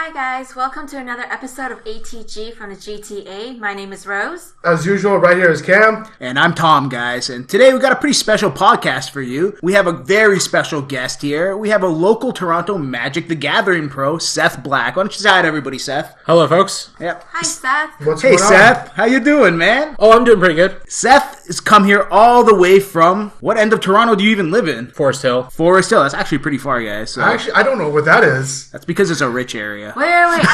Hi guys, welcome to another episode of ATG from the GTA. My name is Rose. As usual, right here is Cam. And I'm Tom, guys. And today we've got a pretty special podcast for you. We have a very special guest here. We have a local Toronto Magic the Gathering pro, Seth Black. Why don't you say hi to everybody, Seth? Hello, folks. Yep. Hi, Seth. What's Hey, going on? Seth. How you doing, man? Oh, I'm doing pretty good. Seth has come here all the way from... What end of Toronto do you even live in? Forest Hill. Forest Hill. That's actually pretty far, guys. So Actually, I don't know what that is. that's because it's a rich area. Wait.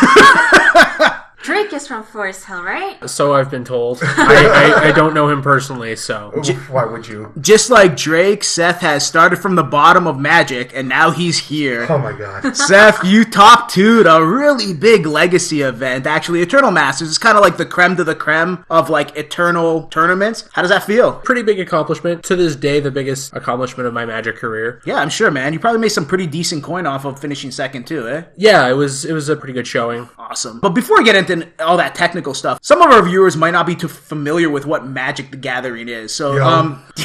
Drake is from Forest Hill, right? So I've been told. I don't know him personally, so. Why would you? Just like Drake, Seth has started from the bottom of Magic, and now he's here. Oh my god. Seth, you top two'd a really big legacy event. Actually, Eternal Masters is kind of like the creme de la creme of like Eternal tournaments. How does that feel? Pretty big accomplishment. To this day, the biggest accomplishment of my Magic career. Yeah, I'm sure, man. You probably made some pretty decent coin off of finishing second too, eh? Yeah, it was a pretty good showing. Awesome. But before we get into all that technical stuff, some of our viewers might not be too familiar with what Magic the Gathering is. So,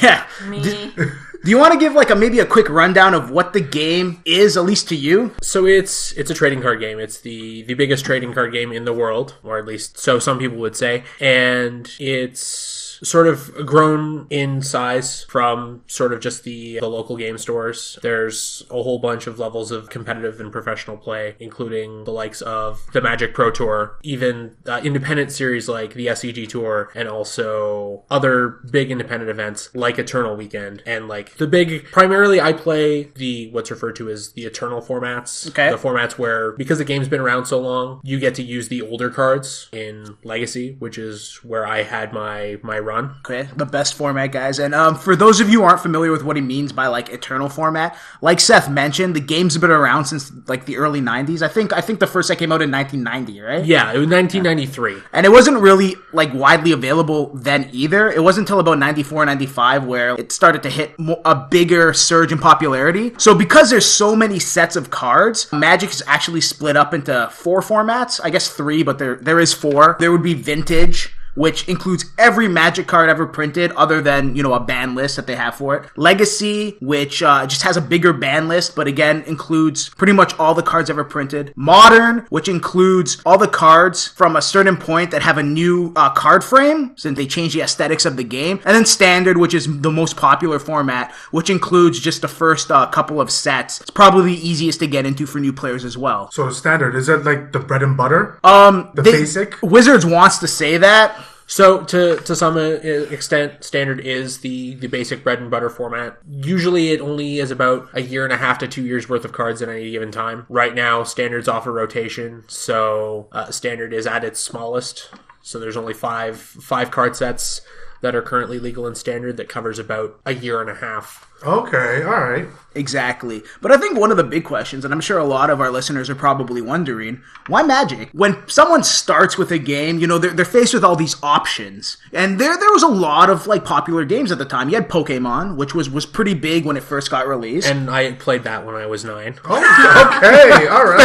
yeah. Me. Do you want to give like maybe a quick rundown of what the game is, at least to you? So it's a trading card game. It's the biggest trading card game in the world, or at least so some people would say. And it's sort of grown in size from sort of just the local game stores. There's a whole bunch of levels of competitive and professional play, including the likes of the Magic Pro Tour, even independent series like the SEG Tour, and also other big independent events like Eternal Weekend. And like the big, primarily I play what's referred to as the Eternal formats. Okay. The formats where, because the game's been around so long, you get to use the older cards in Legacy, which is where I had my run. Okay, the best format, guys. And for those of you who aren't familiar with what he means by like Eternal format, like Seth mentioned, the game's been around since like the early 90s. I think the first set came out in 1990, right? Yeah, it was 1993. And it wasn't really like widely available then either. It wasn't until about 94, 95 where it started to hit a bigger surge in popularity. So because there's so many sets of cards, Magic is actually split up into 4 formats. I guess 3, but there is 4. There would be Vintage, which includes every Magic card ever printed other than, a ban list that they have for it. Legacy, which just has a bigger ban list, but again, includes pretty much all the cards ever printed. Modern, which includes all the cards from a certain point that have a new card frame, since they changed the aesthetics of the game. And then Standard, which is the most popular format, which includes just the first couple of sets. It's probably the easiest to get into for new players as well. So standard, is that like the bread and butter? The basic? Wizards wants to say that. So, to some extent, Standard is the basic bread and butter format. Usually it only is about a year and a half to 2 years worth of cards at any given time. Right now, Standard's off a rotation, so Standard is at its smallest. So there's only five card sets that are currently legal in Standard that covers about a year and a half. Okay, alright. Exactly. But I think one of the big questions, and I'm sure a lot of our listeners are probably wondering, why Magic? When someone starts with a game, they're faced with all these options. And there was a lot of like popular games at the time. You had Pokemon, which was pretty big when it first got released. And I played that when I was 9. Oh, okay, alright.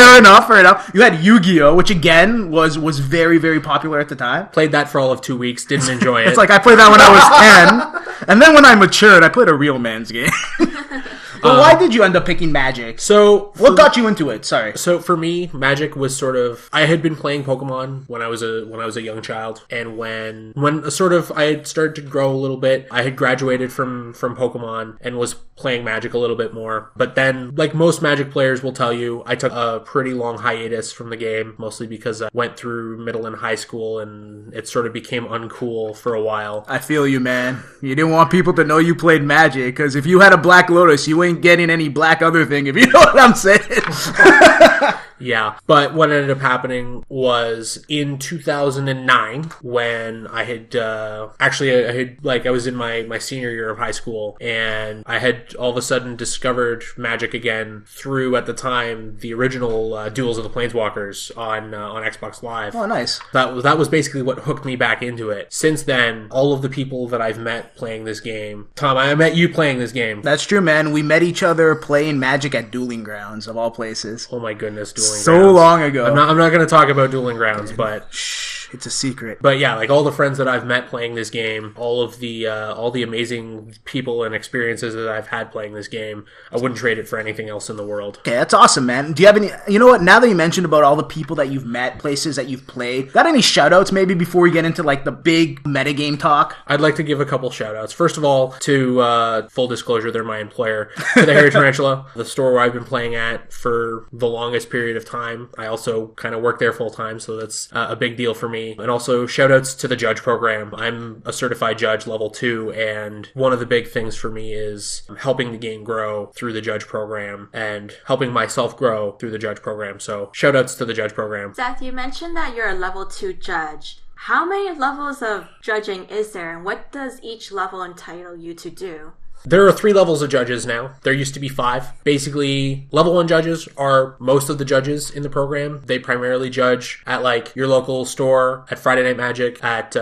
Fair enough. You had Yu-Gi-Oh, which again was very, very popular at the time. Played that for all of 2 weeks, didn't enjoy it. It's like I played that when I was 10, and then when I matured, I played a real man's game. But why did you end up picking Magic? So what got you into it? Sorry. So for me, Magic was sort of, I had been playing Pokemon when I was a young child, and when sort of I had started to grow a little bit, I had graduated from Pokemon and was playing Magic a little bit more. But then, like most Magic players will tell you, I took a pretty long hiatus from the game, mostly because I went through middle and high school and it sort of became uncool for a while. I feel you, man. You didn't want people to know you played Magic, because if you had a Black Lotus, you ain't getting any black other thing, if you know what I'm saying. Yeah, but what ended up happening was in 2009 when I had I was in my senior year of high school, and I had all of a sudden discovered Magic again through, at the time, the original Duels of the Planeswalkers on Xbox Live. Oh, nice. That was basically what hooked me back into it. Since then, all of the people that I've met playing this game, Tom, I met you playing this game. That's true, man. We met each other playing Magic at Dueling Grounds, of all places. Oh my goodness, Dueling Grounds. So long ago. I'm not going to talk about Dueling Grounds, but Shh, it's a secret. But yeah, like all the friends that I've met playing this game, all the amazing people and experiences that I've had playing this game, I wouldn't trade it for anything else in the world. Okay, that's awesome, man. Do you have any, you know what, now that you mentioned about all the people that you've met, places that you've played, got any shout-outs maybe before we get into like the big metagame talk? I'd like to give a couple shout-outs. First of all, to full disclosure, they're my employer, to the Hairy Tarantula, the store where I've been playing at for the longest period of time. I also kind of work there full-time, so that's a big deal for me. And also, shout-outs to the judge program. I'm a certified judge level 2, and one of the big things for me is helping the game grow through the judge program and helping myself grow through the judge program. So shout-outs to the judge program. Seth, you mentioned that you're a level 2 judge. How many levels of judging is there, and what does each level entitle you to do? There are 3 levels of judges now. There used to be 5. Basically, level 1 judges are most of the judges in the program. They primarily judge at like your local store, at Friday Night Magic, at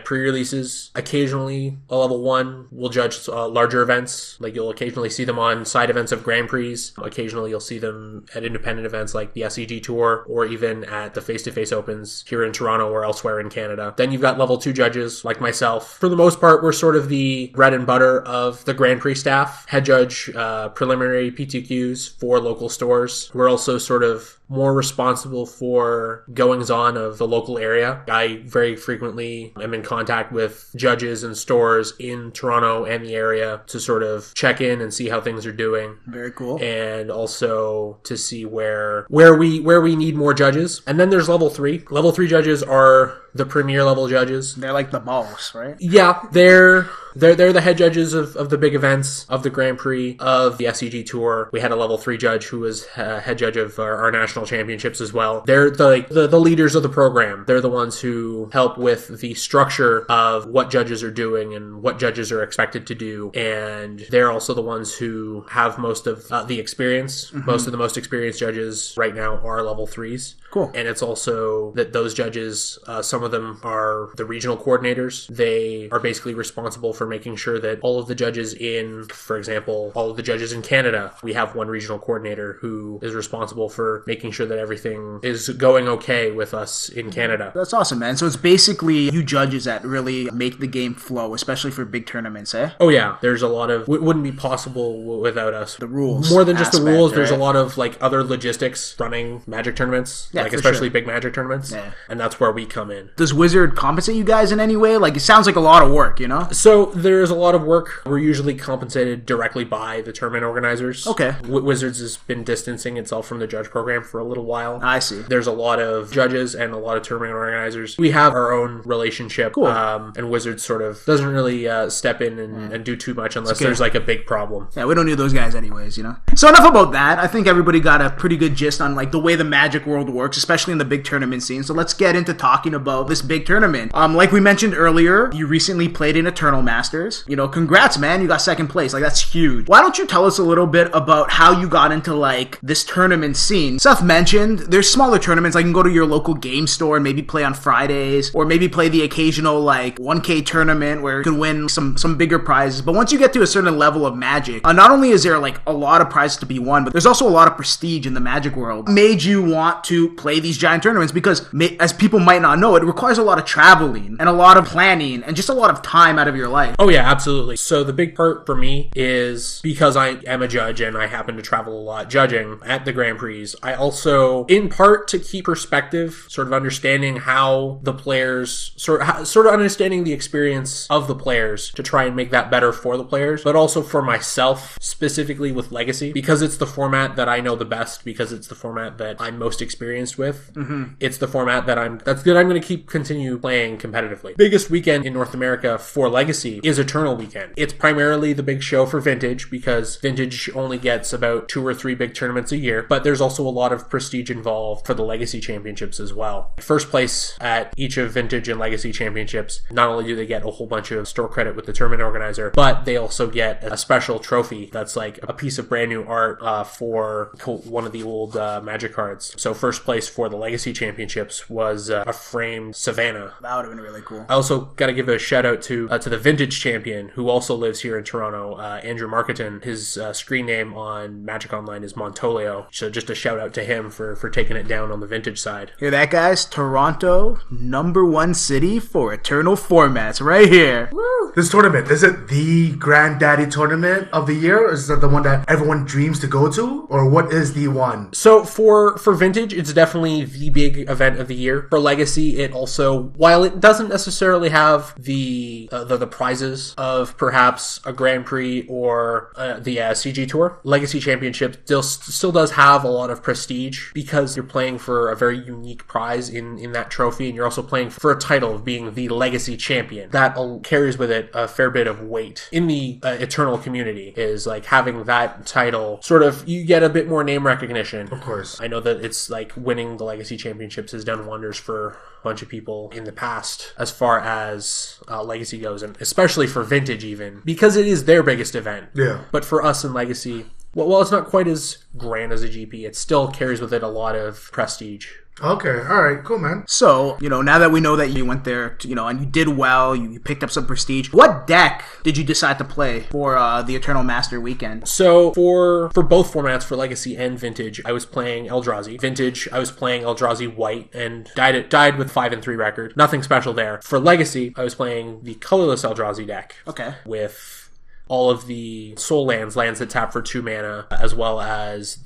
pre-releases. Occasionally, a level 1 will judge larger events. Like you'll occasionally see them on side events of Grand Prix. Occasionally, you'll see them at independent events like the SEG Tour, or even at the face-to-face opens here in Toronto or elsewhere in Canada. Then you've got level 2 judges like myself. For the most part, we're sort of the bread and butter of the Grand Prix staff, head judge preliminary PTQs for local stores. We're also sort of more responsible for goings-on of the local area. I very frequently am in contact with judges and stores in Toronto and the area to sort of check in and see how things are doing. Very cool. And also to see where we need more judges. And then there's level 3. Level 3 judges are the premier level judges. They're like the boss, right? Yeah, they're the head judges of the big events, of the Grand Prix, of the SEG Tour. We had a level 3 judge who was head judge of our national championships as well. They're the leaders of the program. They're the ones who help with the structure of what judges are doing and what judges are expected to do. And they're also the ones who have most of the experience. Mm-hmm. Most of the most experienced judges right now are level 3s. Cool. And it's also that those judges, some of them are the regional coordinators. They are basically responsible for making sure that all of the judges in, for example, all of the judges in Canada, we have one regional coordinator who is responsible for making sure that everything is going okay with us in Canada. That's awesome, man. So it's basically you judges that really make the game flow, especially for big tournaments, eh? Oh yeah, there's a lot of, it wouldn't be possible without us. The rules. More than just aspect, the rules, right? There's a lot of like other logistics running Magic tournaments, Yeah, like for especially sure. big Magic tournaments. Yeah. And that's where we come in. Does Wizard compensate you guys in any way? Like, it sounds like a lot of work, you know? So there's a lot of work. We're usually compensated directly by the tournament organizers. Okay. Wizards has been distancing itself from the judge program for a little while. I see. There's a lot of judges and a lot of tournament organizers. We have our own relationship. Cool. And Wizards sort of doesn't really step in and do too much unless okay. there's like a big problem. Yeah, we don't need those guys anyways, you know? So enough about that. I think everybody got a pretty good gist on like the way the Magic world works, especially in the big tournament scene. So let's get into talking about this big tournament. Like we mentioned earlier, you recently played in Eternal Masters. You know, congrats, man. You got second place. Like, that's huge. Why don't you tell us a little bit about how you got into like this tournament scene? Seth mentioned there's smaller tournaments. Like, you can go to your local game store and maybe play on Fridays, or maybe play the occasional like 1K tournament where you can win some bigger prizes. But once you get to a certain level of Magic, not only is there like a lot of prizes to be won, but there's also a lot of prestige in the Magic world. Made you want to play these giant tournaments because, as people might not know, it requires a lot of traveling and a lot of planning and just a lot of time out of your life. Oh yeah, absolutely. So the big part for me is because I am a judge and I happen to travel a lot judging at the Grand Prix. I also, in part to keep perspective, sort of understanding how the players, sort of understanding the experience of the players to try and make that better for the players, but also for myself, specifically with Legacy, because it's the format that I know the best, because it's the format that I'm most experienced with. Mm-hmm. It's the format that I'm going to continue playing competitively. Biggest weekend in North America for Legacy is Eternal Weekend. It's primarily the big show for Vintage, because Vintage only gets about 2 or 3 big tournaments a year, but there's also a lot of prestige involved for the Legacy Championships as well. First place at each of Vintage and Legacy Championships, not only do they get a whole bunch of store credit with the tournament organizer, but they also get a special trophy that's like a piece of brand new art for one of the old Magic cards. So first place place for the Legacy Championships was a framed Savannah. That would have been really cool. I also got to give a shout out to the Vintage Champion, who also lives here in Toronto, Andrew Marketon. His screen name on Magic Online is Montolio. So just a shout out to him for taking it down on the Vintage side. Hear that, guys? Toronto, #1 city for Eternal formats, right here. Woo! This tournament, is it the granddaddy tournament of the year? Or is it the one that everyone dreams to go to? Or what is the one? So for Vintage, it's definitely the big event of the year. For Legacy, it also, while it doesn't necessarily have the prizes of perhaps a Grand Prix or the CG Tour, Legacy Championship still does have a lot of prestige because you're playing for a very unique prize in that trophy, and you're also playing for a title of being the Legacy Champion. That carries with it a fair bit of weight in the Eternal community, is like having that title sort of, you get a bit more name recognition. Of course. I know that it's like winning the Legacy Championships has done wonders for a bunch of people in the past as far as Legacy goes, and especially for Vintage even, because it is their biggest event. Yeah. But for us in Legacy, well, it's not quite as grand as a GP. It still carries with it a lot of prestige. Okay, alright, cool, man. So, now that we know that you went there, and you did well, you picked up some prestige, what deck did you decide to play for the Eternal Master weekend? So, for both formats, for Legacy and Vintage, I was playing Eldrazi. Vintage, I was playing Eldrazi White, and died with 5-3 record. Nothing special there. For Legacy, I was playing the colorless Eldrazi deck. Okay. With all of the soul lands that tap for 2 mana, as well as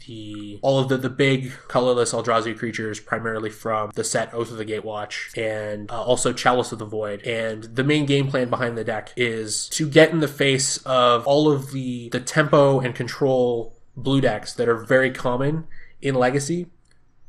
all of the big colorless Eldrazi creatures, primarily from the set Oath of the Gatewatch, and also Chalice of the Void. And the main game plan behind the deck is to get in the face of all of the tempo and control blue decks that are very common in Legacy,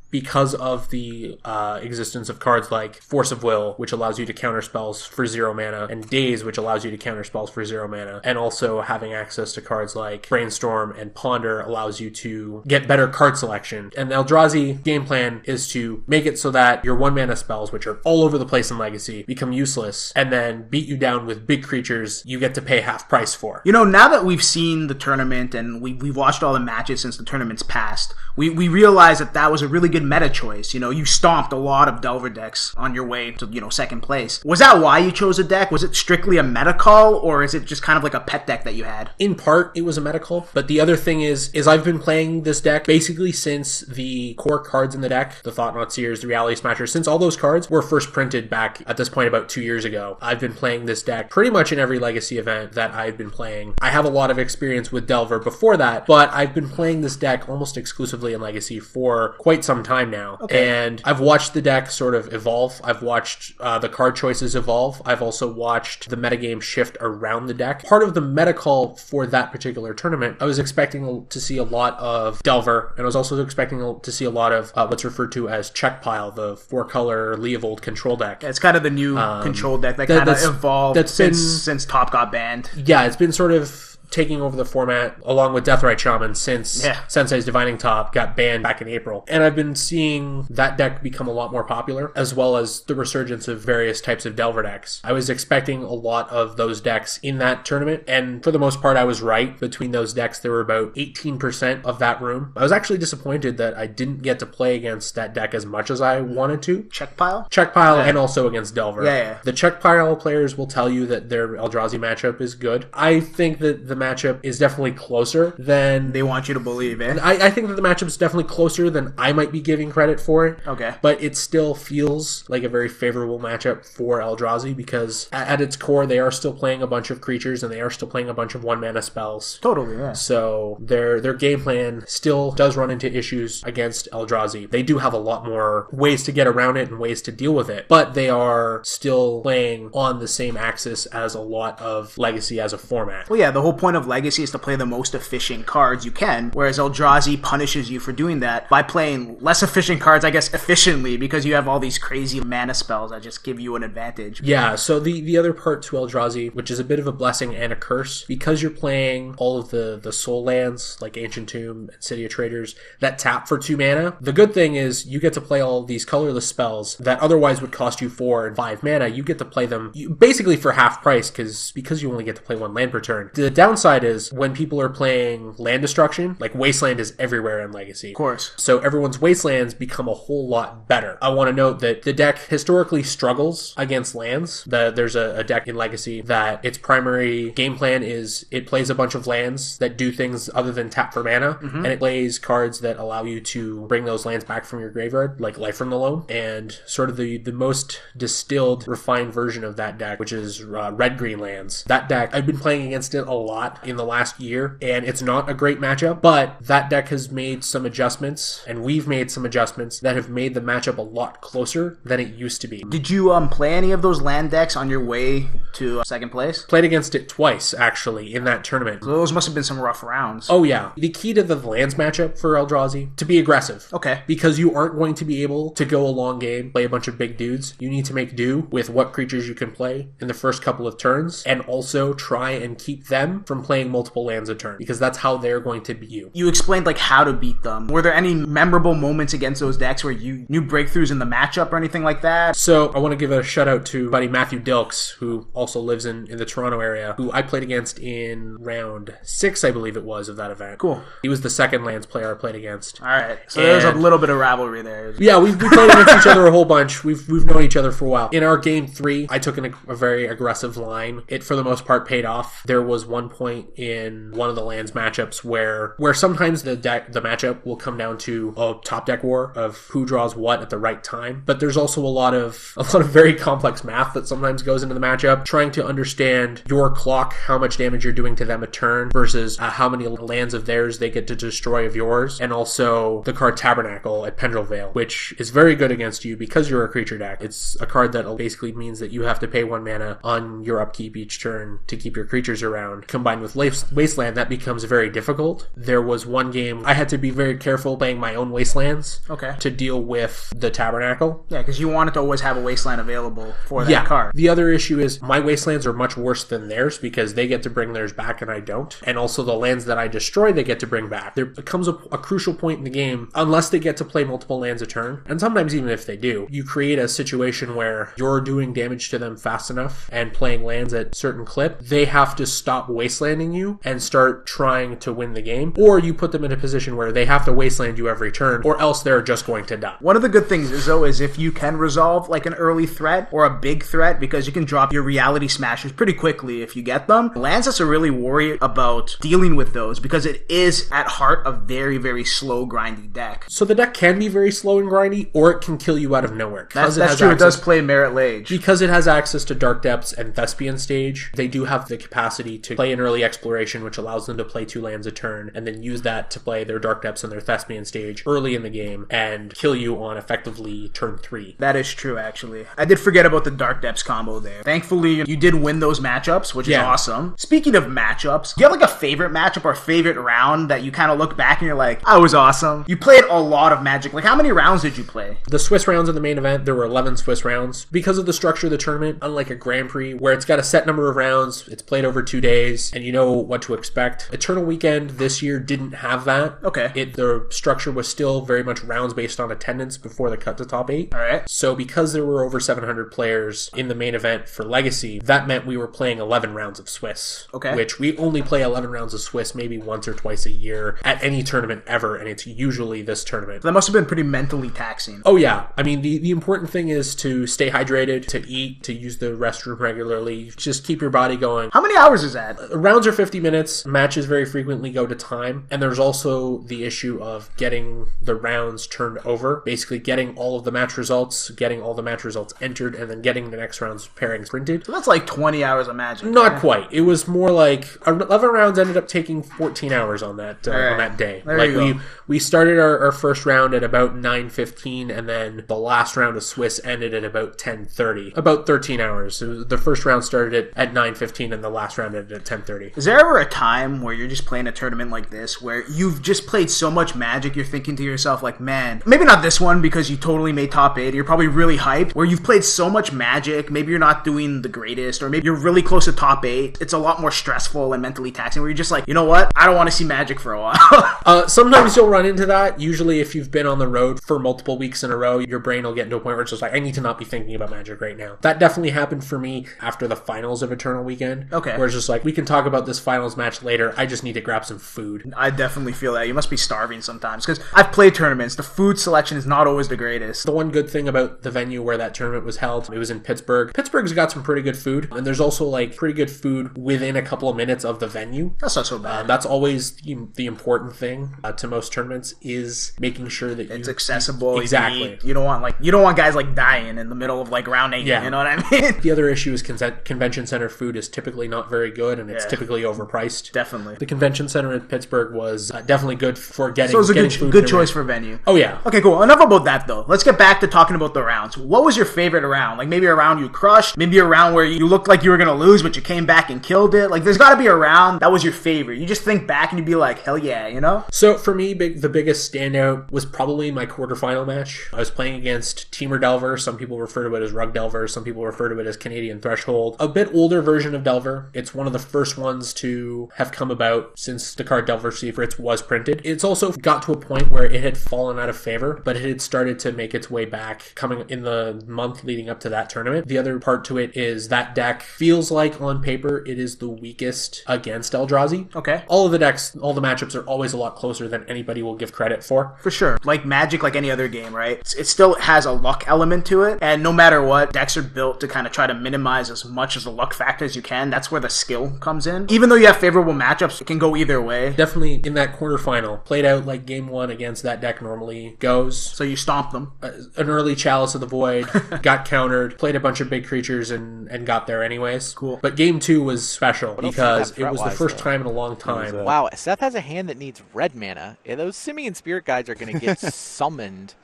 because of the existence of cards like Force of Will, which allows you to counter spells for 0 mana, and Daze, which allows you to counter spells for 0 mana, and also having access to cards like Brainstorm and Ponder allows you to get better card selection. And the Eldrazi game plan is to make it so that your 1 mana spells, which are all over the place in Legacy, become useless, and then beat you down with big creatures you get to pay half price for. Now that we've seen the tournament and we've watched all the matches since the tournament's passed, we realize that was a really good meta choice. You stomped a lot of Delver decks on your way to, second place. Was that why you chose a deck? Was it strictly a meta call, or is it just kind of like a pet deck that you had? In part, it was a meta call, but the other thing is I've been playing this deck basically since the core cards in the deck, the Thought-Knot Seers, the Reality Smashers, since all those cards were first printed back at this point about 2 years ago. I've been playing this deck pretty much in every Legacy event that I've been playing. I have a lot of experience with Delver before that, but I've been playing this deck almost exclusively in Legacy for quite some time now. Okay. And I've watched the deck sort of evolve. I've watched the card choices evolve. I've also watched the metagame shift around the deck. Part of the meta call for that particular tournament, I was expecting to see a lot of Delver, and I was also expecting to see a lot of what's referred to as Check Pile, the 4-color Leovold control deck. Yeah, it's kind of the new control deck that kind of evolved since Top got banned. Yeah, it's been sort of taking over the format along with Deathrite Shaman since Sensei's Divining Top got banned back in April. And I've been seeing that deck become a lot more popular, as well as the resurgence of various types of Delver decks. I was expecting a lot of those decks in that tournament, and for the most part I was right. Between those decks, there were about 18% of that room. I was actually disappointed that I didn't get to play against that deck as much as I wanted to. Check Pile? Check Pile, and also against Delver. Yeah. The Check Pile players will tell you that their Eldrazi matchup is good. I think that the matchup is definitely closer than they want you to believe, eh? I think that the matchup is definitely closer than I might be giving credit for it. Okay. But it still feels like a very favorable matchup for Eldrazi, because at its core, they are still playing a bunch of creatures and they are still playing a bunch of 1-mana spells. Totally, yeah. So their game plan still does run into issues against Eldrazi. They do have a lot more ways to get around it and ways to deal with it, but they are still playing on the same axis as a lot of Legacy as a format. Well, yeah, the whole point of Legacy is to play the most efficient cards you can, whereas Eldrazi punishes you for doing that by playing less efficient cards, I guess, efficiently, because you have all these crazy mana spells that just give you an advantage. Yeah, so the other part to Eldrazi, which is a bit of a blessing and a curse, because you're playing all of the soul lands, like Ancient Tomb and City of Traders, that tap for 2 mana, the good thing is you get to play all of these colorless spells that otherwise would cost you 4 and 5 mana. You get to play them basically for half price, because you only get to play 1 land per turn. The downside is when people are playing land destruction, like Wasteland is everywhere in Legacy. Of course. So everyone's Wastelands become a whole lot better. I want to note that the deck historically struggles against lands. There's a deck in Legacy that its primary game plan is it plays a bunch of lands that do things other than tap for mana, and it plays cards that allow you to bring those lands back from your graveyard, like Life from the Loam, and sort of the most distilled, refined version of that deck, which is red-green lands. That deck, I've been playing against it a lot in the last year, and it's not a great matchup, but that deck has made some adjustments, and we've made some adjustments that have made the matchup a lot closer than it used to be. Did you play any of those land decks on your way to second place? Played against it twice, actually, in that tournament. So those must have been some rough rounds. Oh, yeah. The key to the lands matchup for Eldrazi, to be aggressive. Okay. Because you aren't going to be able to go a long game, play a bunch of big dudes. You need to make do with what creatures you can play in the first couple of turns, and also try and keep them from playing multiple lands a turn, because that's how they're going to beat you. You explained like how to beat them. Were there any memorable moments against those decks where you knew breakthroughs in the matchup or anything like that? So I want to give a shout out to buddy Matthew Dilks, who also lives in the Toronto area, who I played against in round 6, I believe it was, of that event. Cool. He was the second lands player I played against. All right. So there's a little bit of rivalry there. Yeah, we played against each other a whole bunch. We've known each other for a while. In our game 3, I took a very aggressive line. It, for the most part, paid off. There was one point in one of the lands matchups where sometimes the matchup will come down to a top deck war of who draws what at the right time. But there's also a lot of very complex math that sometimes goes into the matchup, trying to understand your clock, how much damage you're doing to them a turn versus how many lands of theirs they get to destroy of yours, and also the card Tabernacle at Pendrell Vale, which is very good against you because you're a creature deck. It's a card that basically means that you have to pay 1 mana on your upkeep each turn to keep your creatures around. Combined with Wasteland, that becomes very difficult. There was one game I had to be very careful playing my own Wastelands to deal with the Tabernacle. Yeah, because you wanted to always have a Wasteland available for that card. The other issue is my Wastelands are much worse than theirs because they get to bring theirs back and I don't. And also the lands that I destroy, they get to bring back. There becomes a crucial point in the game, unless they get to play multiple lands a turn, and sometimes even if they do, you create a situation where you're doing damage to them fast enough and playing lands at certain clip, they have to stop wastelanding you and start trying to win the game, or you put them in a position where they have to wasteland you every turn, or else they're just going to die. One of the good things is, though, is if you can resolve like an early threat or a big threat, because you can drop your reality smashers pretty quickly if you get them. Lands has to really worry about dealing with those because it is at heart a very, very slow, grindy deck. So the deck can be very slow and grindy, or it can kill you out of nowhere. That's true. It does play Merit Lage. Because it has access to Dark Depths and Thespian Stage, they do have the capacity to play an early exploration, which allows them to play 2 lands a turn, and then use that to play their Dark Depths and their Thespian Stage early in the game and kill you on effectively turn 3. That is true, actually. I did forget about the Dark Depths combo there. Thankfully, you did win those matchups, which is awesome. Speaking of matchups, do you have like a favorite matchup or favorite round that you kind of look back and you're like, I was awesome? You played a lot of Magic. Like, how many rounds did you play? The Swiss rounds in the main event, there were 11 Swiss rounds. Because of the structure of the tournament, unlike a Grand Prix, where it's got a set number of rounds, it's played over 2 days, and you know what to expect. Eternal Weekend this year didn't have that. Okay. The structure was still very much rounds based on attendance before the cut to top 8. All right. So because there were over 700 players in the main event for Legacy, that meant we were playing 11 rounds of Swiss. Okay. Which we only play 11 rounds of Swiss maybe once or twice a year at any tournament ever, and it's usually this tournament. That must have been pretty mentally taxing. Oh yeah. I mean, the important thing is to stay hydrated, to eat, to use the restroom regularly. Just keep your body going. How many hours is that? Rounds are 50 minutes. Matches very frequently go to time. And there's also the issue of getting the rounds turned over. Basically getting all of the match results, getting all the match results entered, and then getting the next round's pairings printed. So that's like 20 hours of Magic. Not quite. It was more like 11 rounds ended up taking 14 hours on that day. There like you go. we started our first round at about 9:15, and then the last round of Swiss ended at about 10:30. About 13 hours. The first round started at 9:15, and the last round ended at 10:30. Is there ever a time where you're just playing a tournament like this where you've just played so much Magic, you're thinking to yourself like, man, maybe not this one because you totally made top 8, you're probably really hyped, where you've played so much Magic, maybe you're not doing the greatest, or maybe you're really close to top 8, it's a lot more stressful and mentally taxing, where you're just like, you know what, I don't want to see Magic for a while. Sometimes you'll run into that. Usually if you've been on the road for multiple weeks in a row, your brain will get into a point where it's just like, I need to not be thinking about Magic right now. That definitely happened for me after the finals of Eternal Weekend. Okay. Where it's just like, we can talk talk about this finals match later. I just need to grab some food. I definitely feel that. You must be starving sometimes, because I've played tournaments. The food selection is not always the greatest. The one good thing about the venue where that tournament was held, it was in Pittsburgh. Pittsburgh's got some pretty good food, and there's also like pretty good food within a couple of minutes of the venue. That's not so bad. That's always the important thing to most tournaments, is making sure that it's accessible. Exactly. You don't want guys like dying in the middle of like round 8. Yeah. You know what I mean? The other issue is convention center food is typically not very good, and it's typically overpriced. Definitely. The convention center in Pittsburgh was definitely good for getting. So it was a food good choice for venue. Oh yeah. Okay, cool. Enough about that though. Let's get back to talking about the rounds. What was your favorite round? Like maybe a round you crushed, maybe a round where you looked like you were gonna lose, but you came back and killed it. Like there's got to be a round that was your favorite. You just think back and you'd be like, hell yeah, you know? So for me, the biggest standout was probably my quarterfinal match. I was playing against Teamer Delver. Some people refer to it as Rug Delver. Some people refer to it as Canadian Threshold. A bit older version of Delver. It's one of the first ones to have come about since the card Delver Secrets was printed. It's also got to a point where it had fallen out of favor, but it had started to make its way back coming in the month leading up to that tournament. The other part to it is that deck feels like on paper it is the weakest against Eldrazi. Okay. All of the decks, all the matchups are always a lot closer than anybody will give credit for. For sure. Like Magic, like any other game, right? It still has a luck element to it, and no matter what, decks are built to kind of try to minimize as much of the luck factor as you can. That's where the skill comes in. Even though you have favorable matchups, it can go either way. Definitely in that quarterfinal, played out like game 1 against that deck normally goes. So you stomp them. An early Chalice of the Void, got countered, played a bunch of big creatures and got there anyways. Cool. But game 2 was special because it was the threat-wise, first though? time in a long time. Wow, Seth has a hand that needs red mana. Yeah, those Simian Spirit Guides are going to get summoned.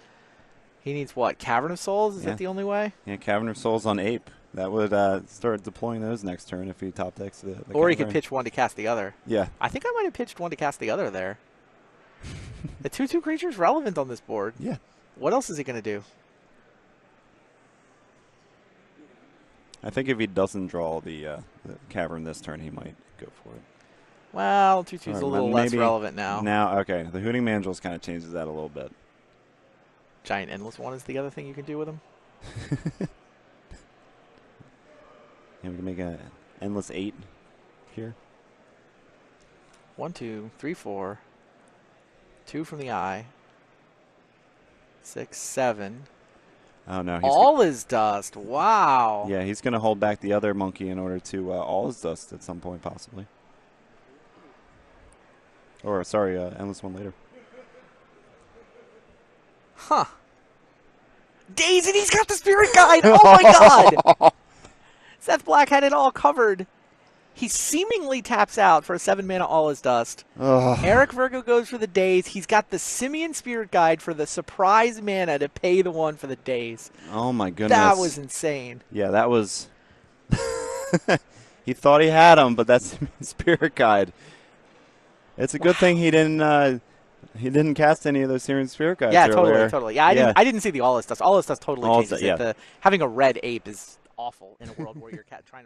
He needs what? Cavern of Souls? Is that the only way? Yeah, Cavern of Souls on Ape. That would start deploying those next turn if he top decks the Or he could Cavern. pitch one to cast the other. Yeah. I think I might have pitched one to cast the other there. The 2/2 creature is relevant on this board. Yeah. What else is he going to do? I think if he doesn't draw the Cavern this turn, he might go for it. Well, 2/2 is Or a little less maybe relevant now. Now, okay. The Hooting Mandrills kind of changes that a little bit. Giant Endless One is the other thing you can do with him. Yeah, we can make an Endless 8 here. 1, 2, 3, 4. 2 from the eye. 6, 7. Oh, no. All is dust. Wow. Yeah, he's going to hold back the other monkey in order to all his dust at some point, possibly. Or, sorry, Endless One later. Huh. Days, and he's got the Spirit Guide. Oh, my God. Seth Black had it all covered. He seemingly taps out for a 7-mana All is Dust. Ugh. Eric Virgo goes for the Days. He's got the Simian Spirit Guide for the surprise mana to pay the one for the Days. Oh, my goodness. That was insane. Yeah, that was... He thought he had him, but that's Spirit Guide. It's a good thing he didn't cast any of those Syrian Spirit Guides earlier. Totally. Yeah, I didn't see the All is Dust. All is Dust totally All is changes Dust, it. Having a red ape is awful in a world where you're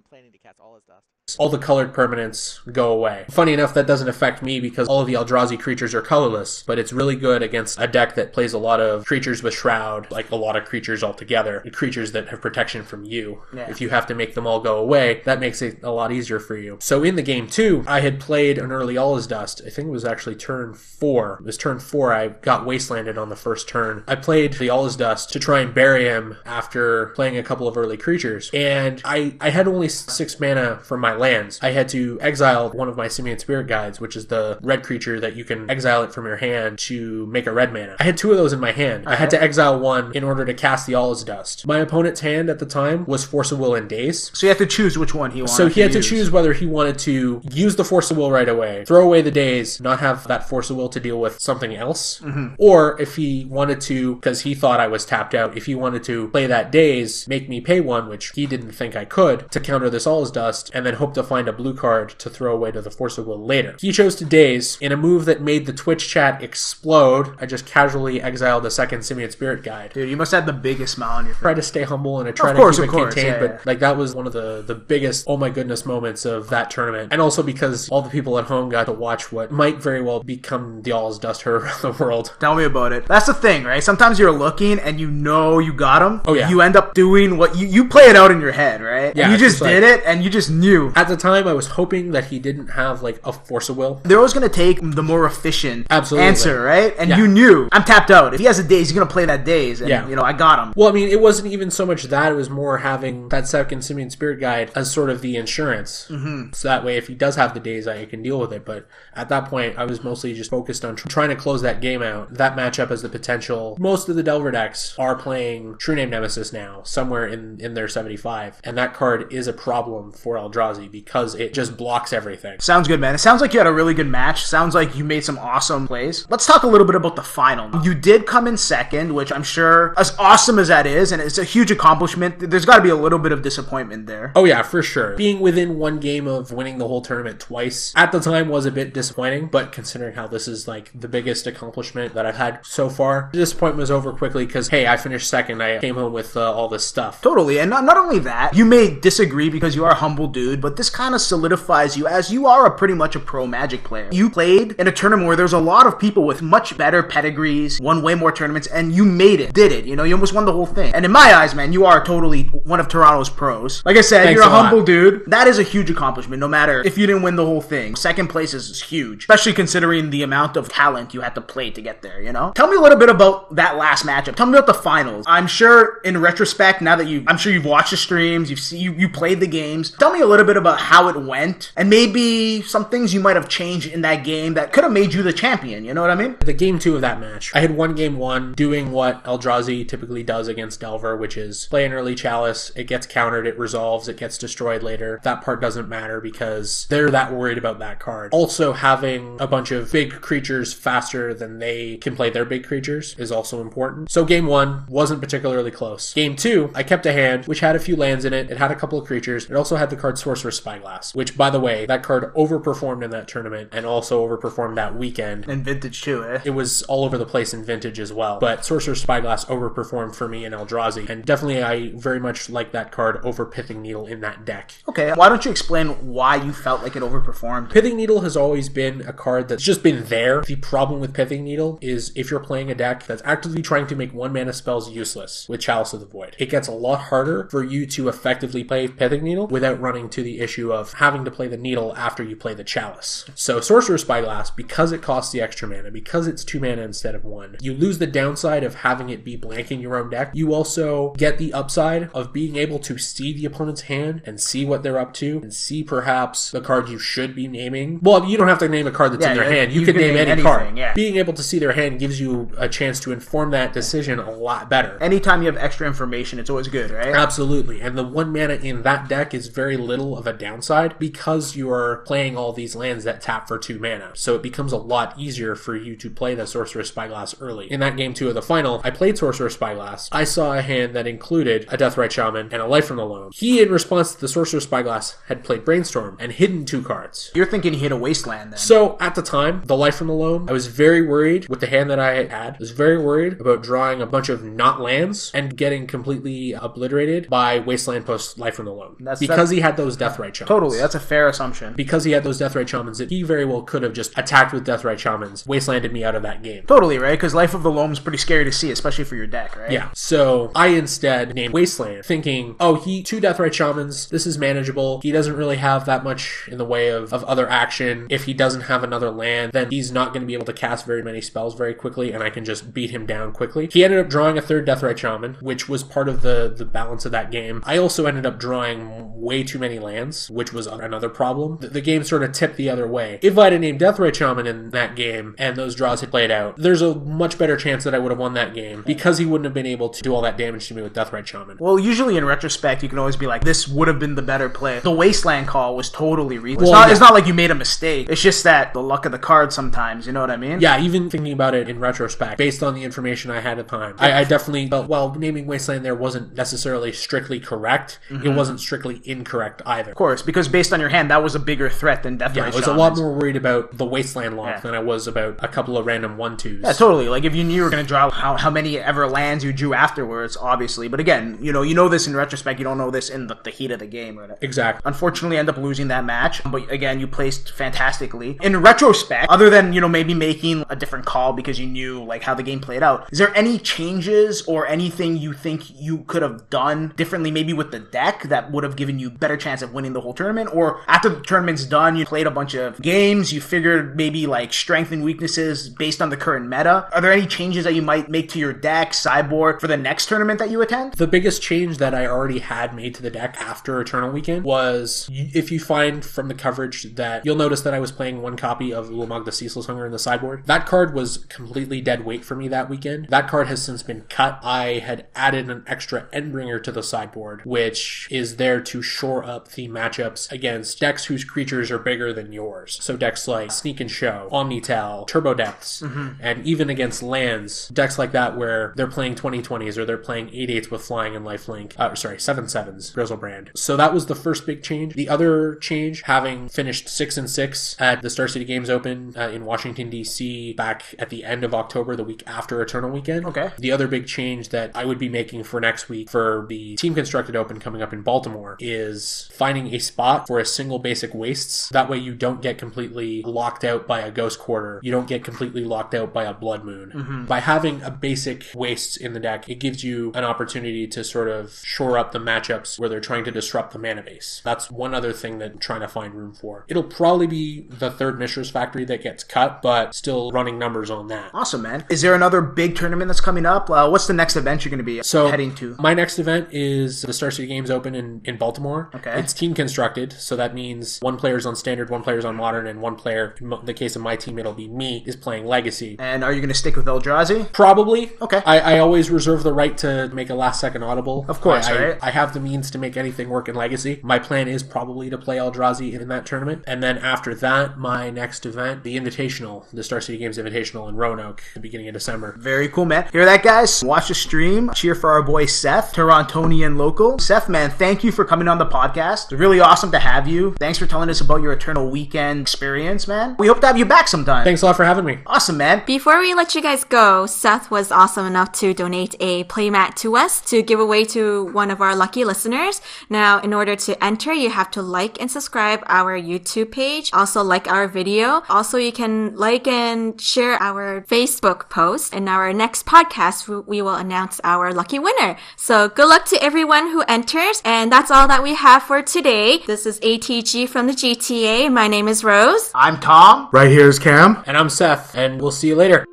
planning to cast All is Dust. All the colored permanents go away. Funny enough, that doesn't affect me because all of the Eldrazi creatures are colorless, but it's really good against a deck that plays a lot of creatures with Shroud, like a lot of creatures altogether, creatures that have protection from you. Yeah. If you have to make them all go away, that makes it a lot easier for you. So in the game 2, I had played an early All is Dust. I think it was actually turn 4. It was turn 4, I got Wastelanded on the first turn. I played the All is Dust to try and bury him after playing a couple of early creatures, and I had only 6 mana from my lands. I had to exile one of my Simian Spirit Guides, which is the red creature that you can exile it from your hand to make a red mana. I had 2 of those in my hand. I had to exile one in order to cast the All is Dust. My opponent's hand at the time was Force of Will and Daze. So you had to choose which one he wanted. So he had to choose whether he wanted to use the Force of Will right away, throw away the Daze, not have that Force of Will to deal with something else, or if he wanted to, because he thought I was tapped out, if he wanted to play that Daze, make me pay 1, which he didn't think I could, to counter this All is Dust, and then hope to find a blue card to throw away to the Force of Will later. He chose to Daze in a move that made the Twitch chat explode. I just casually exiled the second Simian Spirit Guide. Dude, you must have the biggest smile on your face. Try to stay humble and I try to keep it contained, but like that was one of the biggest oh my goodness moments of that tournament. And also because all the people at home got to watch what might very well become the All is Dust heard around the world. Tell me about it. That's the thing, right? Sometimes you're looking and you know you got him. Oh yeah. You end up doing what you play it out in your head, right? Yeah, And you it's just just did it, and you just knew. At the time, I was hoping that he didn't have like a force of will. They're always going to take the more efficient Absolutely. answer, right? And Yeah. you knew, I'm tapped out. If he has a daze, he's going to play that daze. And, Yeah. I got him. Well, I mean, it wasn't even so much that. It was more having that second Simian Spirit Guide as sort of the insurance. Mm-hmm. So that way, if he does have the days, I can deal with it. But at that point, I was mostly just focused on trying to close that game out. That matchup has the potential. Most of the Delver decks are playing True Name Nemesis now, somewhere in their 75. And that card is a problem for Eldrazi because it just blocks everything. Sounds good, man. It sounds like you had a really good match. Sounds like you made some awesome plays. Let's talk a little bit about the final. You did come in second, which I'm sure, as awesome as that is, and it's a huge accomplishment, there's got to be a little bit of disappointment there. Oh yeah, for sure. Being within one game of winning the whole tournament twice at the time was a bit disappointing, but considering how this is like the biggest accomplishment that I've had so far, the disappointment was over quickly because, hey, I finished second. I came home with all this stuff. Totally, and not only that, you may disagree because you are a humble dude, but this kind of solidifies you as you are pretty much a pro Magic player. You played in a tournament where there's a lot of people with much better pedigrees, won way more tournaments, and you made it, did it. You almost won the whole thing. And in my eyes, man, you are totally one of Toronto's pros. Like I said, Thanks you're a a lot. humble dude. That is a huge accomplishment, no matter if you didn't win the whole thing. Second place is huge, especially considering the amount of talent you had to play to get there, Tell me a little bit about that last matchup. Tell me about the finals. I'm sure in retrospect, now that I'm sure you've watched the streams, you played the games. Tell me a little bit about how it went, and maybe some things you might have changed in that game that could have made you the champion, you know what I mean? The game 2 of that match, I had won game 1 doing what Eldrazi typically does against Delver, which is play an early Chalice, it gets countered, it resolves, it gets destroyed later. That part doesn't matter because they're that worried about that card. Also, having a bunch of big creatures faster than they can play their big creatures is also important. So game 1 wasn't particularly close. Game 2, I kept a hand which had a few lands in it. It had a couple of creatures. It also had the card Sorcerer's Spyglass, which, by the way, that card overperformed in that tournament and also overperformed that weekend. And Vintage too, eh? It was all over the place in Vintage as well. But Sorcerer's Spyglass overperformed for me in Eldrazi. And definitely I very much like that card over Pithing Needle in that deck. Okay, why don't you explain why you felt like it overperformed? Pithing Needle has always been a card that's just been there. The problem with Pithing Needle is if you're playing a deck that's actively trying to make 1-mana spells useless with Chalice of the Void, it gets a lot harder for you to effectively play Pithing Needle without running to the issue of having to play the Needle after you play the Chalice. So Sorcerer's Spyglass, because it costs the extra mana, because it's 2 mana instead of 1, you lose the downside of having it be blanking your own deck. You also get the upside of being able to see the opponent's hand and see what they're up to and see perhaps the card you should be naming. Well, you don't have to name a card that's in their hand. You can name any anything, card. yeah. Being able to see their hand gives you a chance to inform that decision a lot better. Anytime you have extra information, it's always good, right? Absolutely. And the 1 mana in that deck is very little of a downside because you're playing all these lands that tap for 2 mana. So it becomes a lot easier for you to play the Sorcerer's Spyglass early. In that game 2 of the final, I played Sorcerer's Spyglass. I saw a hand that included a Deathrite Shaman and a Life from the Loam. He, in response to the Sorcerer's Spyglass, had played Brainstorm and hidden 2 cards. You're thinking he hit a Wasteland then. So, at the time, the Life from the Loam, I was very worried with the hand that I had. I was very worried about drawing a bunch of not lands and getting completely obliterated by Wasteland post Life from the Loam. Because he had those Deathrite Shamans. Totally, that's a fair assumption. Because he had those Deathrite Shamans, he very well could have just attacked with Deathrite Shamans, Wastelanded me out of that game. Totally, right? Because Life of the Loam is pretty scary to see, especially for your deck, right? Yeah. So, I instead named Wasteland, thinking, oh, 2 Deathrite Shamans, this is manageable. He doesn't really have that much in the way of other action. If he doesn't have another land, then he's not going to be able to cast very many spells very quickly, and I can just beat him down quickly. He ended up drawing a 3rd Deathrite Shaman, which was part of the balance of that game. I also ended up drawing way too many lands, which was another problem. The game sort of tipped the other way. If I'd have named Deathrite Shaman in that game, and those draws had played out, there's a much better chance that I would have won that game, because he wouldn't have been able to do all that damage to me with Deathrite Shaman. Well, usually in retrospect, you can always be like, this would have been the better play. The Wasteland call was totally reasonable. It's not like you made a mistake. It's just that the luck of the card sometimes, you know what I mean? Yeah, even thinking about it in retrospect, based on the information I had at the time, I definitely felt, while naming Wasteland there wasn't necessarily strictly correct, it wasn't strictly incorrect either. Of course, because based on your hand, that was a bigger threat than Deathrite Yeah, I was a lot more worried about the Wasteland lock than I was about a couple of random 1/2s. Yeah, totally. Like, if you knew you were going to draw how many ever lands you drew afterwards, obviously. But again, you know this in retrospect. You don't know this in the heat of the game. Right? Exactly. Unfortunately, end up losing that match. But again, you placed fantastically. In retrospect, other than, maybe making a different call because you knew, like, how the game played out, is there any changes or anything you think you could have done differently differently maybe with the deck that would have given you better chance of winning the whole tournament? Or after the tournament's done, you played a bunch of games, you figured maybe like strength and weaknesses based on the current meta? Are there any changes that you might make to your deck, sideboard, for the next tournament that you attend? The biggest change that I already had made to the deck after Eternal Weekend was, if you find from the coverage that you'll notice that I was playing one copy of Ulamog the Ceaseless Hunger in the sideboard. That card was completely dead weight for me that weekend. That card has since been cut. I had added an extra Endbringer to the sideboard, which is there to shore up the matchups against decks whose creatures are bigger than yours. So decks like Sneak and Show, Omnital, Turbo Depths, and even against lands, decks like that where they're playing 20/20s or they're playing 8/8s with flying and lifelink. 7/7s, Grizzlebrand. So that was the first big change. The other change, having finished 6-6 at the Star City Games Open in Washington, D.C. back at the end of October, the week after Eternal Weekend. Okay. The other big change that I would be making for next week for the Team Constructed Open coming up in Baltimore is finding a spot for a single basic wastes. That way you don't get completely locked out by a Ghost Quarter. You don't get completely locked out by a Blood Moon. By having a basic wastes in the deck, it gives you an opportunity to sort of shore up the matchups where they're trying to disrupt the mana base. That's one other thing that I'm trying to find room for. It'll probably be the third Mishra's Factory that gets cut, but still running numbers on that. Awesome, man. Is there another big tournament that's coming up? What's the next event you're going to be heading to? My next event is the Star City Games Open in Baltimore. Okay. It's team constructed, so that means one player's on Standard, one player's on Modern, and one player, in the case of my team, it'll be me, is playing Legacy. And are you going to stick with Eldrazi? Probably. Okay. I always reserve the right to make a last-second audible. Of course, right? I have the means to make anything work in Legacy. My plan is probably to play Eldrazi in that tournament. And then after that, my next event, the Invitational, the Star City Games Invitational in Roanoke, the beginning of December. Very cool, man. Hear that, guys? Watch the stream. Cheer for our boy Seth, Torontonian local. Seth, man, thank you for coming on the podcast. It's really awesome to have you. Thanks for telling us about your Eternal Weekend experience, man. We hope to have you back sometime. Thanks a lot for having me. Awesome, man. Before we let you guys go, Seth was awesome enough to donate a playmat to us to give away to one of our lucky listeners. Now, in order to enter, you have to like and subscribe our YouTube page. Also, like our video. Also, you can like and share our Facebook post. In our next podcast, we will announce our lucky winner. So, good luck to everyone who enters. And that's all that we have for today. This is ATG from the GTA. My name is Rose. I'm Tom. Right here is Cam. And I'm Seth, and we'll see you later.